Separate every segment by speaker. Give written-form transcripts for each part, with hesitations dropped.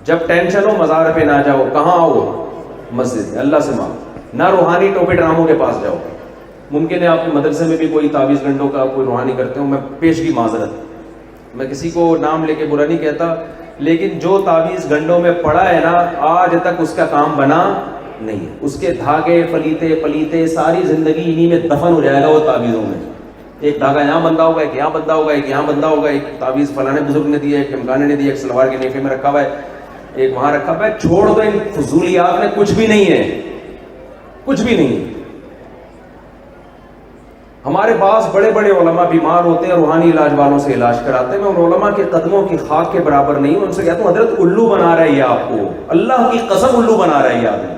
Speaker 1: جب ٹینشن ہو مزار پہ نہ جاؤ, کہاں آؤ؟ مسجد میں اللہ سے مانگو. نہ روحانی ٹوپی ڈراموں کے پاس جاؤ. ممکن ہے آپ کے مدرسے میں بھی کوئی تعویذ گنڈوں کا کوئی روحانی کرتے ہوں, میں پیشگی معذرت, میں کسی کو نام لے کے برا نہیں کہتا, لیکن جو تعویذ گنڈوں میں پڑا ہے نا آج تک اس کا کام بنا نہیں ہے. اس کے دھاگے پلیتے پلیتے ساری زندگی انہی میں دفن ہو جائے گا وہ تعویذوں میں. ایک دھاگا یہاں بندھا ہوگا, ایک یہاں بندھا ہوگا, ایک یہاں بندھا ہوگا, ایک تعویذ فلانے بزرگ نے دیا, ایک امکانے نے دیا, ایک سلوار کے نیفے میں رکھا ہوا ہے, ایک وہاں رکھا ہوا ہے. چھوڑ دو ان فضولیات میں, کچھ بھی نہیں ہے, کچھ بھی نہیں. ہمارے پاس بڑے بڑے علماء بیمار ہوتے ہیں, روحانی علاج والوں سے علاج کراتے ہیں. میں ان علماء کے قدموں کی خاک کے برابر نہیں ہوں. ان سے کہتا ہوں حضرت الو بنا رہا ہے یہ آپ کو, اللہ کی قسم الو بنا رہا ہے یہ آدمی.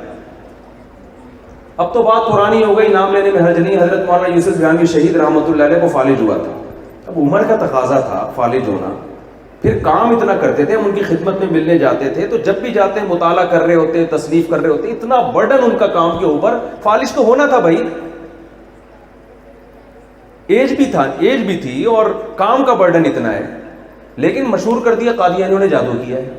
Speaker 1: اب تو بات پرانی ہو گئی, نام لینے میں حرج نہیں. حضرت مولانا یوسف بیانوی شہید رحمۃ اللہ علیہ کو فالج ہوا تھا. اب عمر کا تقاضا تھا فالج ہونا, پھر کام اتنا کرتے تھے, ہم ان کی خدمت میں ملنے جاتے تھے, تو جب بھی جاتے مطالعہ کر رہے ہوتے, تصنیف کر رہے ہوتے, اتنا برڈن ان کا کام کے اوپر. فالج تو ہونا تھا بھائی, ایج بھی تھی اور کام کا برڈن اتنا ہے, لیکن مشہور کر دیا قادیانیوں نے جادو کیا ہے.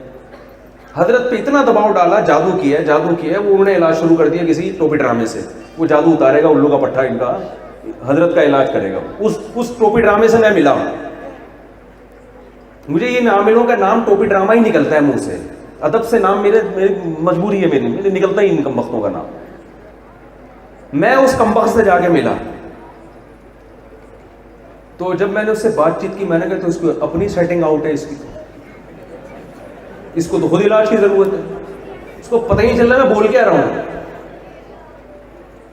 Speaker 1: حضرت پہ اتنا دباؤ ڈالا, جادو کیا ہے, وہ انہوں نے علاج شروع کر دیا کسی ٹوپی ڈرامے سے. وہ جادو اتارے گا, الو کا پٹھا ان کا, حضرت کا علاج کرے گا. اس ٹوپی ڈرامے سے میں ملا ہوں. مجھے یہ عاملوں کا نام ٹوپی ڈرامہ ہی نکلتا ہے منہ سے, ادب سے نام میری مجبوری ہے, میرے نکلتا ہی ان کمبختوں کا نام. میں اس کمبخت سے جا کے ملا, تو جب میں نے اس سے بات چیت کی, میں نے کہا تو اس کو اپنی سیٹنگ آؤٹ ہے, اس کو تو خود علاج کی ضرورت ہے, اس کو پتہ ہی نہیں چل رہا میں بول کیا رہا ہوں.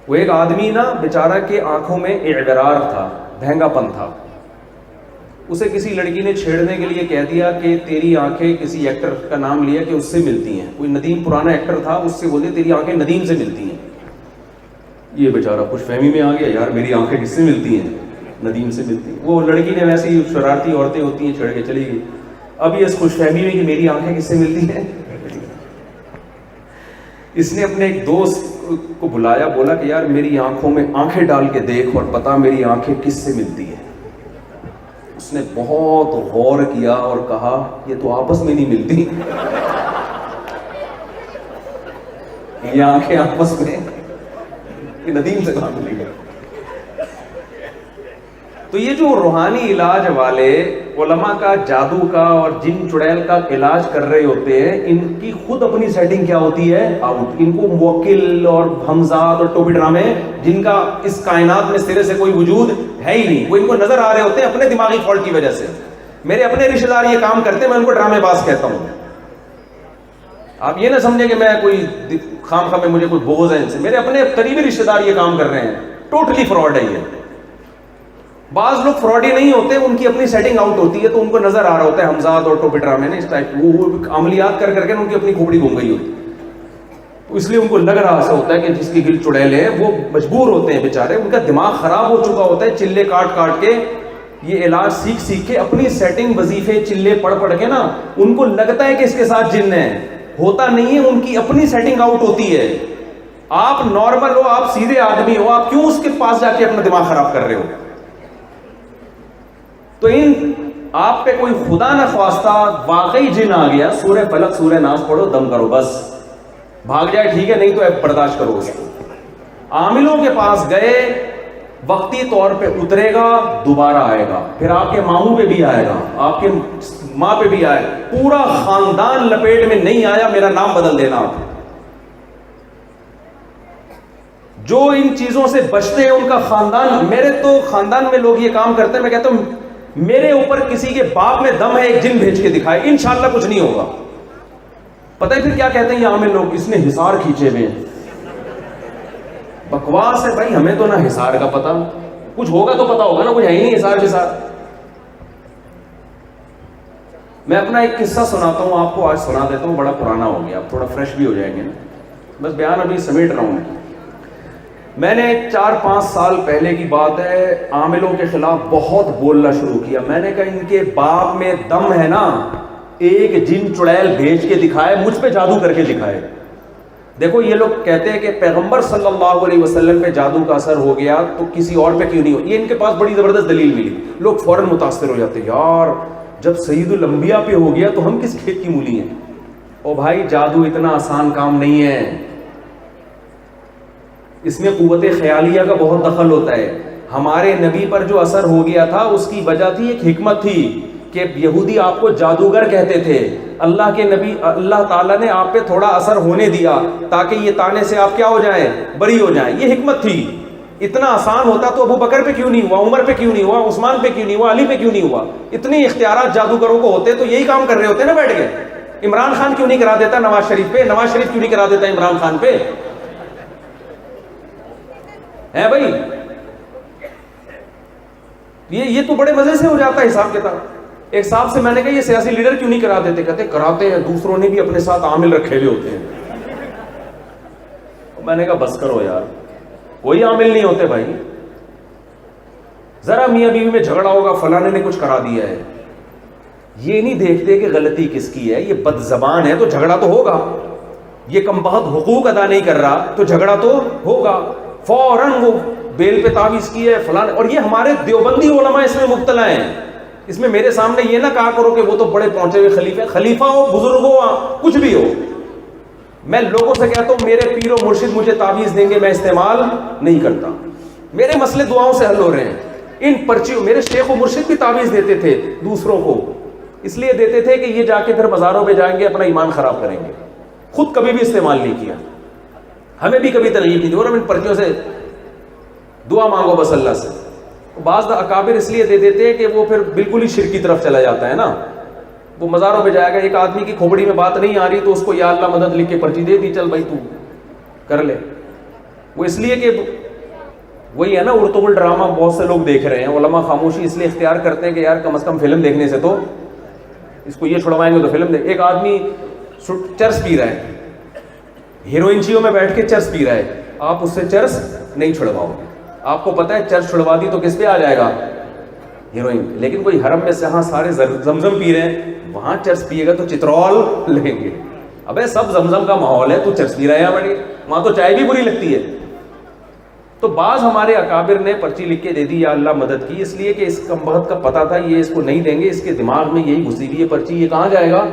Speaker 1: وہ ایک آدمی نا بیچارہ کے آنکھوں میں اعتراض تھا, بہنگا پن تھا. اسے کسی لڑکی نے چھیڑنے کے لیے کہہ دیا کہ تیری آنکھیں, کسی ایکٹر کا نام لیا کہ اس سے ملتی ہیں, کوئی ندیم پرانا ایکٹر تھا, اس سے بولے تیری آنکھیں ندیم سے ملتی ہیں. یہ بیچارہ خوش فہمی میں آ گیا, یار میری آنکھیں کس سے ملتی ہیں؟ ندیم سے ملتی ہیں. وہ لڑکی نے ویسے ہی, شرارتی عورتیں ہوتی ہیں, چھڑ کے چلی گئی. اب یہ اس خوش فہمی میں کہ میری آنکھیں کس سے ملتی ہیں, اس نے اپنے ایک دوست کو بلایا, بولا کہ یار میری آنکھوں میں آنکھیں ڈال کے دیکھ اور بتا میری آنکھیں کس سے ملتی ہیں. اس نے بہت غور کیا اور کہا یہ تو آپس میں نہیں ملتی, یہ آنکھیں آپس میں ندیم سے کہاں ملیں گے. تو یہ جو روحانی علاج والے علماء کا جادو کا اور جن چڑیل کا علاج کر رہے ہوتے ہیں, ان کی خود اپنی سیٹنگ کیا ہوتی ہے, آؤٹ. ان کو موکل اور ہمزاد اور ٹوپی ڈرامے, جن کا اس کائنات میں سرے سے کوئی وجود ہے ہی نہیں, وہ ان کو نظر آ رہے ہوتے ہیں اپنے دماغی فالٹ کی وجہ سے. میرے اپنے رشتے دار یہ کام کرتے ہیں, میں ان کو ڈرامے باز کہتا ہوں. آپ یہ نہ سمجھیں کہ میں کوئی خام خواہ میں مجھے کوئی بغض ہے ان سے, میرے اپنے قریبی رشتے دار یہ کام کر رہے ہیں. ٹوٹلی فراڈ ہے یہ. بعض لوگ فراڈی نہیں ہوتے, ان کی اپنی سیٹنگ آؤٹ ہوتی ہے, تو ان کو نظر آ رہا ہوتا ہے ہمزاد اور ٹوپی ڈرامے نے اس ٹائپ, وہ عملیات کر کے ان کی اپنی کھوپڑی گھوم گئی ہوتی, اس لیے ان کو لگ رہا ایسا ہوتا ہے کہ جس کی گل چڑیل ہے وہ مجبور ہوتے ہیں بیچارے, ان کا دماغ خراب ہو چکا ہوتا ہے چلے کاٹ کے, یہ علاج سیکھ کے اپنی سیٹنگ وظیفے چلے پڑھ کے نا, ان کو لگتا ہے کہ اس کے ساتھ جن ہے, ہوتا نہیں ہے, ان کی اپنی سیٹنگ آؤٹ ہوتی ہے. آپ نارمل ہو, آپ سیدھے آدمی ہو, آپ کیوں اس کے پاس جا کے اپنا دماغ خراب کر رہے ہو؟ تو ان آپ پہ کوئی خدا نہ خواستہ واقعی جن آ گیا, سورہ فلق سورہ ناس پڑھو, دم کرو, بس بھاگ جائے ٹھیک ہے, نہیں تو برداشت کرو اس کو. عاملوں کے پاس گئے, وقتی طور پہ اترے گا, دوبارہ آئے گا, پھر آپ کے ماموں پہ بھی آئے گا, آپ کے ماں پہ بھی آئے گا, پورا خاندان لپیٹ میں نہیں آیا, میرا نام بدل دینا آپ. جو ان چیزوں سے بچتے ہیں ان کا خاندان, میرے تو خاندان میں لوگ یہ کام کرتے ہیں, میں کہتا ہوں میرے اوپر کسی کے باپ میں دم ہے, ایک جن بھیج کے دکھائے, انشاءاللہ کچھ نہیں ہوگا. پتہ ہے پھر کیا کہتے ہیں یہ عامل لوگ, اس نے حصار کھینچے ہوئے ہیں. بکواس ہے بھائی, ہمیں تو نہ حصار کا پتہ, کچھ ہوگا تو پتہ ہوگا نا, کچھ ہے ہی نہیں حصار. میں اپنا ایک قصہ سناتا ہوں آپ کو, آج سنا دیتا ہوں, بڑا پرانا ہو گیا, آپ تھوڑا فریش بھی ہو جائیں گے نا, بس بیان ابھی سمیٹ رہا ہوں. میں نے 4-5 سال پہلے کی بات ہے, عاملوں کے خلاف بہت بولنا شروع کیا. میں نے کہا ان کے باپ میں دم ہے نا, ایک جن چڑیل بھیج کے دکھائے, مجھ پہ جادو کر کے دکھائے. دیکھو یہ لوگ کہتے ہیں کہ پیغمبر صلی اللہ علیہ وسلم پہ جادو کا اثر ہو گیا تو کسی اور پہ کیوں نہیں ہو. یہ ان کے پاس بڑی زبردست دلیل ملی. لوگ فوراً متاثر ہو جاتے ہیں, یار جب سید الانبیاء پہ ہو گیا تو ہم کس کھیت کی مولی ہیں. او بھائی جادو اتنا آسان کام نہیں ہے، اس میں قوت خیالیہ کا بہت دخل ہوتا ہے. ہمارے نبی پر جو اثر ہو گیا تھا اس کی وجہ تھی، ایک حکمت تھی کہ یہودی آپ کو جادوگر کہتے تھے. اللہ کے نبی اللہ تعالیٰ نے آپ پہ تھوڑا اثر ہونے دیا تاکہ یہ طعنے سے آپ کیا ہو جائیں، بری ہو جائیں. یہ حکمت تھی. اتنا آسان ہوتا تو ابو بکر پہ کیوں نہیں ہوا، عمر پہ کیوں نہیں ہوا، عثمان پہ کیوں نہیں ہوا، علی پہ کیوں نہیں ہوا؟ اتنی اختیارات جادوگروں کو ہوتے تو یہی کام کر رہے ہوتے نا بیٹھ کے. عمران خان کیوں نہیں کرا دیتا نواز شریف پہ، نواز شریف کیوں نہیں کرا دیتا عمران خان پہ؟ ہے بھائی، یہ تو بڑے مزے سے ہو جاتا ہے حساب کتاب. ایک صاحب سے میں نے کہا یہ سیاسی لیڈر کیوں نہیں کرا دیتے؟ کہتے کراتے ہیں، دوسروں نے بھی اپنے ساتھ عامل رکھے ہوئے ہوتے ہیں. میں نے کہا بس کرو یار، کوئی عامل نہیں ہوتے بھائی. ذرا میاں بیوی میں جھگڑا ہوگا، فلانے نے کچھ کرا دیا ہے، یہ نہیں دیکھتے کہ غلطی کس کی ہے. یہ بد زبان ہے تو جھگڑا تو ہوگا، یہ کم بہت حقوق ادا نہیں کر رہا تو جھگڑا تو ہوگا. فوراً وہ بیل پہ تعویذ کی ہے فلاں. اور یہ ہمارے دیوبندی علماء اس میں مبتلا ہیں. اس میں میرے سامنے یہ نہ کہا کرو کہ وہ تو بڑے پہنچے ہوئے خلیفہ، خلیفہ ہو، بزرگ ہو، کچھ بھی ہو. میں لوگوں سے کہتا ہوں میرے پیر و مرشد مجھے تعویذ دیں گے، میں استعمال نہیں کرتا. میرے مسئلے دعاؤں سے حل ہو رہے ہیں. ان پرچیوں، میرے شیخ و مرشد بھی تعویذ دیتے تھے دوسروں کو، اس لیے دیتے تھے کہ یہ جا کے پھر بازاروں پہ جائیں گے اپنا ایمان خراب کریں گے. خود کبھی بھی استعمال نہیں کیا، ہمیں بھی کبھی ترغیب نہیں دی. اور ہم ان پرچیوں سے دعا مانگو بس اللہ سے. بعض اکابر اس لیے دے دیتے ہیں کہ وہ پھر بالکل ہی شرک کی طرف چلا جاتا ہے نا. وہ مزاروں پہ جائے گا، ایک آدمی کی کھوپڑی میں بات نہیں آ رہی تو اس کو یا اللہ مدد لکھ کے پرچی دے دی، چل بھائی تو کر لے. وہ اس لیے کہ وہی ہے نا ارطغرل ڈرامہ بہت سے لوگ دیکھ رہے ہیں. علماء خاموشی اس لیے اختیار کرتے ہیں کہ یار کم از کم فلم دیکھنے سے تو اس کو یہ چھڑوائیں گے تو فلم دیکھ. ایک آدمی چرس پی رہا ہے، ہیروئنچیوں میں بیٹھ کے چرس پی رہا ہے، آپ اس سے چرس نہیں چھڑواؤ. آپ کو پتا ہے چرس چھڑوا دی تو کس پہ آ جائے گا؟ ہیروئن. لیکن کوئی حرم میں سے ہاں سارے زمزم پی رہے ہیں، وہاں چرس پیے گا تو چترول لیں گے. ابے سب زمزم کا ماحول ہے، تو چرس پی رہا ہے بڑی، وہاں تو چائے بھی بری لگتی ہے. تو بعض ہمارے اکابر نے پرچی لکھ کے دے دی یا اللہ مدد کی، اس لیے کہ اس کم بخت کا پتہ تھا یہ اس کو نہیں دیں گے، اس کے دماغ میں یہی گھسی ہوئی ہے پرچی، یہ کہاں جائے گا؟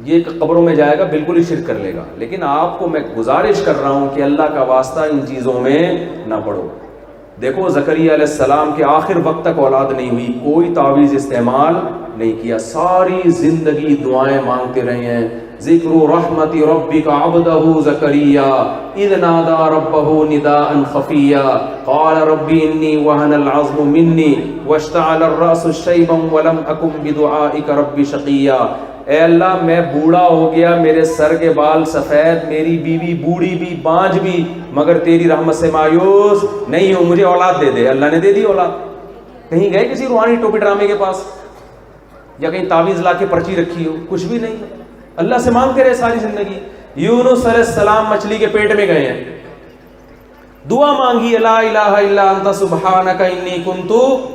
Speaker 1: یہ قبروں میں جائے گا، بالکل ہی شرک کر لے گا. لیکن آپ کو میں گزارش کر رہا ہوں کہ اللہ کا واسطہ ان چیزوں میں نہ پڑو. دیکھو زکریا علیہ السلام کے آخر وقت تک اولاد نہیں ہوئی، کوئی تعویذ استعمال نہیں کیا، ساری زندگی دعائیں مانگتے رہے ہیں. ذکر رحمت ربک عبدہ زکریا اذ نادى ربہ نداء خفیا قال رب انی وہن العظم منی واشتعل الرأس شیبا ولم اکن بدعائک رب شقیا. اے اللہ میں بوڑھا ہو گیا، میرے سر کے بال سفید، میری بیوی بوڑھی بھی بانجھ بھی، مگر تیری رحمت سے مایوس نہیں ہوں، مجھے اولاد دے دے. اللہ نے دے دی اولاد. کہیں گئے کسی روحانی ٹوپی ڈرامے کے پاس یا کہیں تعویذ لا کے پرچی رکھی ہو؟ کچھ بھی نہیں. اللہ سے مانگتے رہے ساری زندگی. یونس علیہ السلام مچھلی کے پیٹ میں گئے ہیں، دعا مانگی لا الہ الا انت سبحانک انی کنت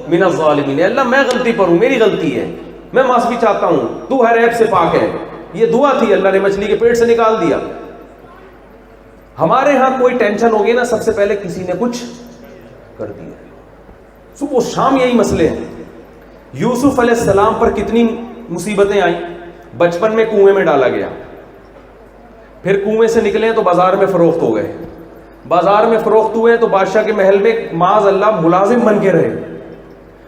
Speaker 1: من الظالمین. اللہ میں غلطی پر ہوں، میری غلطی ہے، میں معافی چاہتا ہوں، تو ہر عیب سے پاک ہے. یہ دعا تھی، اللہ نے مچھلی کے پیٹ سے نکال دیا. ہمارے ہاں کوئی ٹینشن ہوگی نا، سب سے پہلے کسی نے کچھ کر دیا. صبح و شام یہی مسئلے ہیں. یوسف علیہ السلام پر کتنی مصیبتیں آئیں. بچپن میں کنویں میں ڈالا گیا، پھر کنویں سے نکلے تو بازار میں فروخت ہو گئے، بازار میں فروخت ہوئے تو بادشاہ کے محل میں معاذ اللہ ملازم بن کے رہے،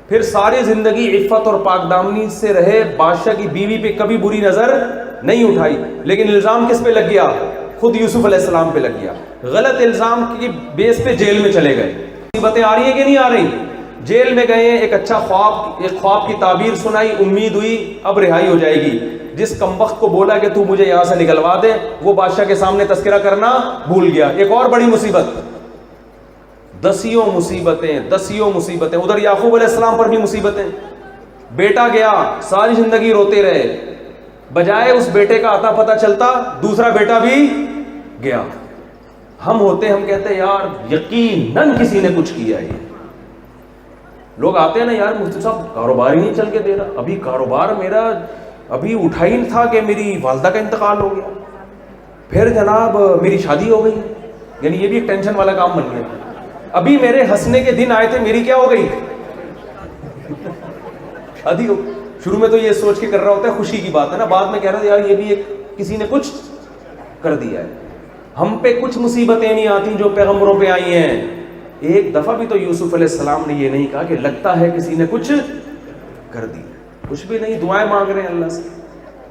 Speaker 1: پھر ساری زندگی عفت اور پاک دامنی سے رہے، بادشاہ کی بیوی پہ کبھی بری نظر نہیں اٹھائی. لیکن الزام کس پہ لگ گیا؟ خود یوسف علیہ السلام پہ لگ گیا. غلط الزام کی بیس پہ جیل میں چلے گئے. مصیبتیں آ رہی ہیں کہ نہیں آ رہی؟ جیل میں گئے، ایک اچھا خواب کی تعبیر سنائی، امید ہوئی اب رہائی ہو جائے گی. جس کمبخت کو بولا کہ تو مجھے یہاں سے نکلوا دے، وہ بادشاہ کے سامنے تذکرہ کرنا بھول گیا. ایک اور بڑی مصیبت، دسیوں مصیبتیں. ادھر یعقوب علیہ السلام پر بھی مصیبتیں. بیٹا گیا، ساری زندگی روتے رہے، بجائے اس بیٹے کا عطا پتہ چلتا دوسرا بیٹا بھی گیا. ہم کہتے ہیں یار یقیناً کسی نے کچھ کیا ہے. لوگ آتے ہیں نا، یار مفتی صاحب کاروبار ہی نہیں چل کے دے رہا، ابھی کاروبار میرا ابھی اٹھا ہی تھا کہ میری والدہ کا انتقال ہو گیا، پھر جناب میری شادی ہو گئی. یعنی یہ بھی ایک ٹینشن والا کام بن گیا. ابھی میرے ہنسنے کے دن آئے تھے، میری کیا ہو گئی؟ شادی ہو. شروع میں تو یہ سوچ کے کر رہا ہوتا ہے خوشی کی بات ہے نا، بعد میں کہہ رہا تھا یار یہ بھی ایک کسی نے کچھ کر دیا ہے. ہم پہ کچھ مصیبتیں نہیں آتی جو پیغمبروں پہ آئی ہیں. ایک دفعہ بھی تو یوسف علیہ السلام نے یہ نہیں کہا کہ لگتا ہے کسی نے کچھ کر دیا. کچھ بھی نہیں, دعائیں مانگ رہے ہیں اللہ سے.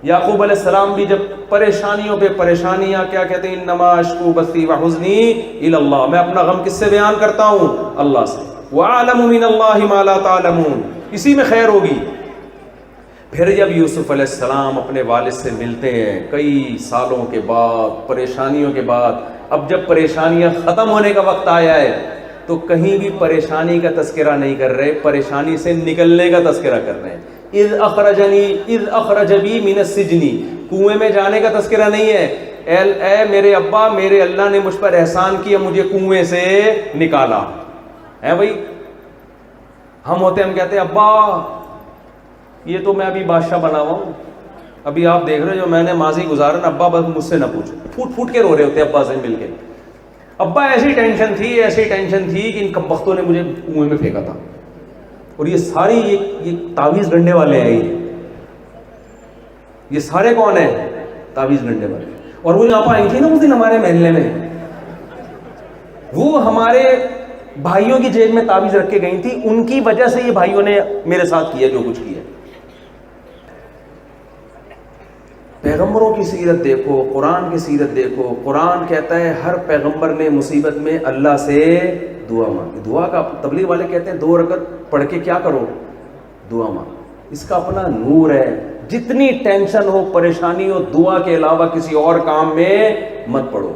Speaker 1: یعقوب علیہ السلام بھی جب پریشانیوں پہ پریشانیاں, کیا کہتے ہیں, انما اشکو بثی وحزنی الی اللہ, میں اپنا غم کس سے بیان کرتا ہوں, اللہ سے. وَأَعْلَمُ مِنَ اللَّهِ مَا لَا تَعْلَمُونَ, اسی میں خیر ہوگی. پھر جب یوسف علیہ السلام اپنے والد سے ملتے ہیں کئی سالوں کے بعد, پریشانیوں کے بعد, اب جب پریشانیاں ختم ہونے کا وقت آیا ہے تو کہیں بھی پریشانی کا تذکرہ نہیں کر رہے, پریشانی سے نکلنے کا تذکرہ کر رہے ہیں. اذ اخرج بی من السجن, کنویں میں جانے کا تذکرہ نہیں ہے. اے میرے ابا, میرے اللہ نے مجھ پر احسان کیا, مجھے کنویں سے نکالا ہے. بھائی ہم ہوتے ہیں, ہم کہتے ہیں ابا یہ تو میں ابھی بادشاہ بنا ہوا ہوں, ابھی آپ دیکھ رہے ہو جو میں نے ماضی گزارا نا, ابا بس مجھ سے نہ پوچھو. پھوٹ پھوٹ کے رو رہے ہوتے ابا سے مل کے, ابا ایسی ٹینشن تھی کہ ان کمبختوں نے مجھے کنویں میں پھینکا تھا. اور یہ ساری یہ تعویذ گنڈے والے ہیں, یہ سارے کون ہیں, تعویذ گنڈے والے. اور وہ یہاں پہ آئی تھی نا اس دن ہمارے محلے میں, وہ ہمارے بھائیوں کی جیب میں تعویذ رکھ کے گئی تھی, ان کی وجہ سے یہ بھائیوں نے میرے ساتھ کیا جو کچھ کیا. پیغمبروں کی سیرت دیکھو, قرآن کی سیرت دیکھو. قرآن کہتا ہے ہر پیغمبر نے مصیبت میں اللہ سے دعا مانگی. دعا کا تبلیغ والے کہتے ہیں 2 رکعت پڑھ کے کیا کرو, دعا مانگو. اس کا اپنا نور ہے. جتنی ٹینشن ہو, پریشانی ہو, دعا کے علاوہ کسی اور کام میں مت پڑو.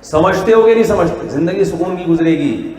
Speaker 1: سمجھتے ہو کہ نہیں سمجھتے, زندگی سکون کی گزرے گی.